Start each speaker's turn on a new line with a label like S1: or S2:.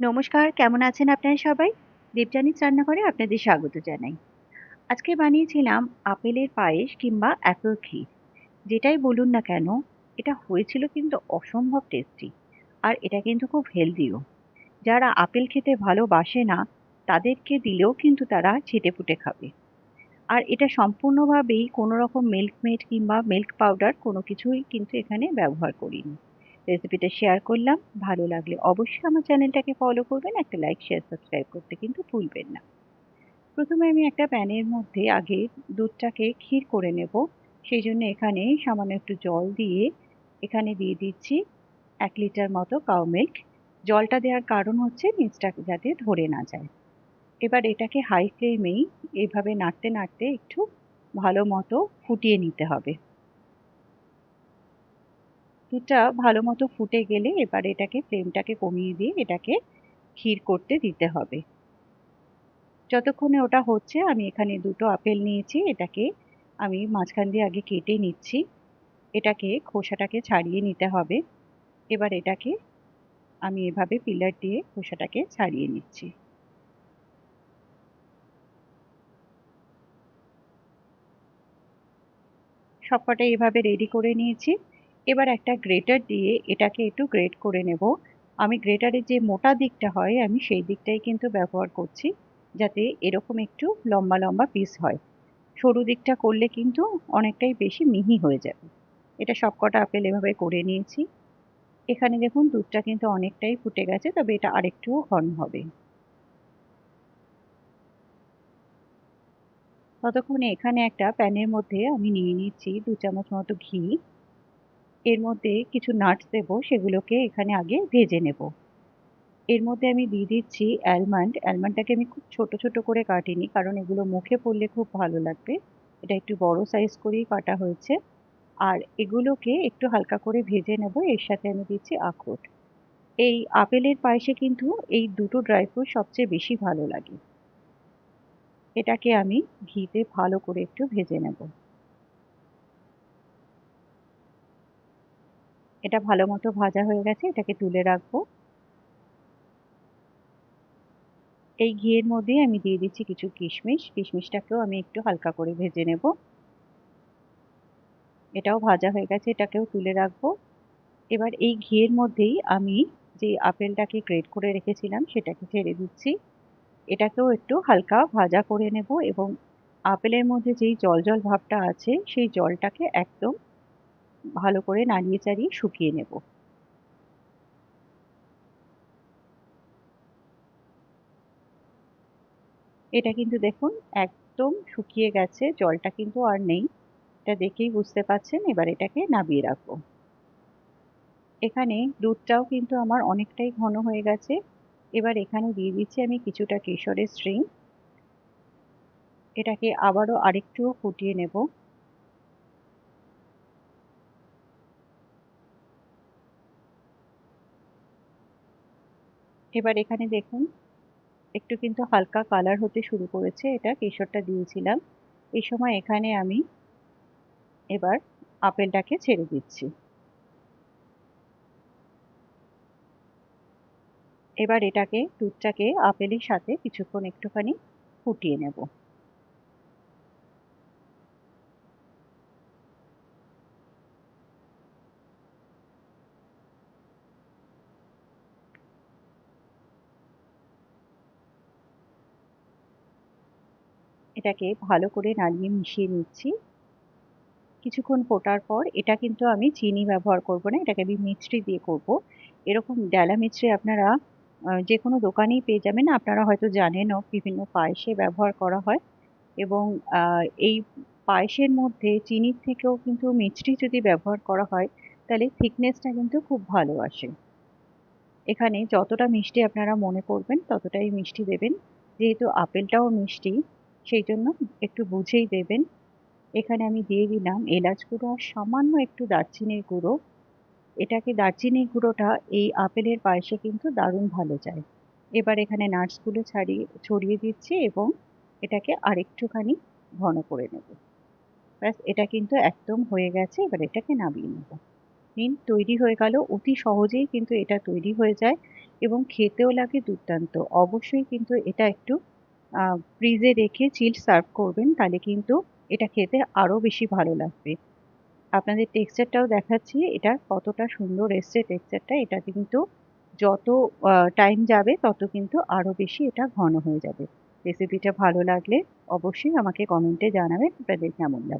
S1: নমস্কার, কেমন আছেন আপনারা সবাই? দেবযানীস রান্নাঘরে আপনাদের স্বাগত জানাই। আজকে বানিয়েছিলাম আপেলের পায়েস কিংবা অ্যাপেল ক্ষীর। যেটাই বলুন না কেন, এটা হয়েছিল কিন্তু অসম্ভব টেস্টি। আর এটা কিন্তু খুব হেলদিও। যারা আপেল খেতে ভালোবাসে না, তাদেরকে দিলেও কিন্তু তারা চেটেপুটে খাবে। আর এটা সম্পূর্ণভাবেই কোনো রকম মিল্ক মেড কিংবা মিল্ক পাউডার কোনো কিছুই কিন্তু এখানে ব্যবহার করিনি। রেসিপিটা শেয়ার করলাম। ভালো লাগলে অবশ্যই আমার চ্যানেলটাকে ফলো করবেন। একটা লাইক, শেয়ার, সাবস্ক্রাইব করতে কিন্তু ভুলবেন না। প্রথমে আমি একটা প্যানের মধ্যে আগে দুধটাকে ক্ষীর করে নেব। সেই জন্য এখানে সামান্য একটু জল দিয়ে এখানে দিয়ে দিচ্ছি 1 লিটার মতো কাউ মিল্ক। জলটা দেওয়ার কারণ হচ্ছে নিচটা যাতে ধরে না যায়। এবার এটাকে হাই ফ্লেমেই এভাবে নাড়তে নাড়তে একটু ভালো মতো ফুটিয়ে নিতে হবে। দুধটা ভালো মতো ফুটে গেলে এবার এটাকে ফ্লেমটাকে কমিয়ে দিয়ে এটাকে ক্ষীর করতে দিতে হবে। যতক্ষণে ওটা হচ্ছে আমি এখানে দুটো আপেল নিয়েছি, এটাকে আমি মাঝখান দিয়ে আগে কেটে নিচ্ছি। এটাকে খোসাটাকে ছাড়িয়ে নিতে হবে। এবার এটাকে আমি এভাবে পিলার দিয়ে খোসাটাকে ছাড়িয়ে নিচ্ছি। সবকটা এভাবে রেডি করে নিয়েছি। এবার একটা গ্রেটার দিয়ে এটাকে একটু গ্রেট করে নেব। আমি গ্রেটারের যে মোটা দিকটা হয় আমি সেই দিকটাই কিন্তু ব্যবহার করছি, যাতে এরকম একটু লম্বা লম্বা পিস হয়। সরু দিকটা করলে কিন্তু অনেকটাই বেশি মিহি হয়ে যাবে। এটা সবকটা আপেল এভাবে করে নিয়েছি। এখানে দেখুন দুধটা কিন্তু অনেকটাই ফুটে গেছে, তবে এটা আরেকটুও ঘন হবে। ততক্ষণে এখানে একটা প্যানের মধ্যে আমি নিয়ে নিচ্ছি 2 চামচ মতো ঘি। এর মধ্যে কিছু নাটস দেবো, সেগুলোকে এখানে আগে ভেজে নেব। এর মধ্যে আমি দিয়ে দিচ্ছি অ্যালমন্ড। অ্যালমন্ডটাকে আমি খুব ছোট ছোট করে কাটিনি, কারণ এগুলো মুখে পড়লে খুব ভালো লাগবে। এটা একটু বড় সাইজ করেই কাটা হয়েছে। আর এগুলোকে একটু হালকা করে ভেজে নেব। এর সাথে আমি দিচ্ছি আখরোট। এই আপেলের পায়েসে কিন্তু এই দুটো ড্রাই ফ্রুট সবচেয়ে বেশি ভালো লাগে। এটাকে আমি ঘিতে ভালো করে একটু ভেজে নেব। এটা ভালো মতো ভাজা হয়ে গেছে, এটাকে তুলে রাখবো। এই ঘিয়ের মধ্যে আমি দিয়ে দিচ্ছি কিছু কিশমিশ। কিশমিশটাকেও আমি একটু হালকা করে ভেজে নেব। এটাও ভাজা হয়ে গেছে, এটাকেও তুলে রাখবো। এবার এই ঘিয়ের মধ্যেই আমি যে আপেলটাকে গ্রেট করে রেখেছিলাম সেটাকে ছেড়ে দিচ্ছি। এটাকেও একটু হালকা ভাজা করে নেব এবং আপেলের মধ্যে যেই জল জল ভাবটা আছে সেই জলটাকে একদম ভালো করে নাড়িয়ে চাড়িয়ে শুকিয়ে নেব। এটা কিন্তু দেখুন একদম শুকিয়ে গেছে, জলটা কিন্তু আর নেই। এটা দেখেই বুঝতে পাচ্ছেন। এবার এটাকে নামিয়ে রাখবো। এখানে দুধটাও কিন্তু আমার অনেকটাই ঘন হয়ে গেছে। এবার এখানে দিয়ে দিচ্ছি আমি কিছুটা কেশরের স্ট্রিং। এটাকে আবারও আরেকটু ফুটিয়ে নেব। এবার এখানে দেখুন একটু কিন্তু হালকা কালার হতে শুরু করেছে, এটা কেশরটা দিয়েছিলাম। এই সময় এখানে আমি এবার আপেলটাকে ছেড়ে দিচ্ছি। এবার এটাকে দুধটাকে আপেলের সাথে কিছুক্ষণ একটুখানি ফুটিয়ে নেব। এটাকে ভালো করে নাড়িয়ে মিশিয়ে নিচ্ছি। কিছুক্ষণ ফোটার পর এটা কিন্তু আমি চিনি ব্যবহার করব না, এটাকে আমি মিছরি দিয়ে করব। এরকম ডেলা মিছরি আপনারা যে কোনো দোকানেই পেয়ে যাবেন। আপনারা হয়তো জানেনও বিভিন্ন পায়েসে ব্যবহার করা হয়। এবং এই পায়েসের মধ্যে চিনির থেকেও কিন্তু মিছরি যদি ব্যবহার করা হয় তাহলে থিকনেসটা কিন্তু খুব ভালো আসে। এখানে যতটা মিষ্টি আপনারা মনে করবেন ততটাই মিষ্টি দেবেন। যেহেতু আপেলটাও মিষ্টি, সেই জন্য একটু বুঝেই দেবেন। এখানে আমি দিয়ে দিলাম এলাচ গুঁড়ো আর সামান্য একটু দারচিনির গুঁড়ো। এটাকে দারচিনির গুঁড়োটা এই আপেলের পায়েসে কিন্তু দারুণ ভালো যায়। এবার এখানে নাটসগুলো ছড়িয়ে দিচ্ছি এবং এটাকে আরেকটুখানি ঘন করে নেব। ব্যাস, এটা কিন্তু একদম হয়ে গেছে। এবার এটাকে নামিয়ে নেব। নিন, তৈরি হয়ে গেল। অতি সহজেই কিন্তু এটা তৈরি হয়ে যায়। এবং খেতেও লাগে দুর্দান্ত। অবশ্যই কিন্তু এটা একটু ফ্রিজে রেখে চিলড সার্ভ করবেন, তাহলে কিন্তু এটা খেতে আরো বেশি ভালো লাগবে। আপনাদের টেক্সচারটাও দেখাচ্ছি এটা কতটা সুন্দর এসছে টেক্সচারটা। এটা কিন্তু যত টাইম যাবে তত কিন্তু আরো বেশি এটা ঘন হয়ে যাবে। রেসিপিটা ভালো লাগলে অবশ্যই আমাকে কমেন্টে জানাবেন আপনাদের কেমন লাগলো।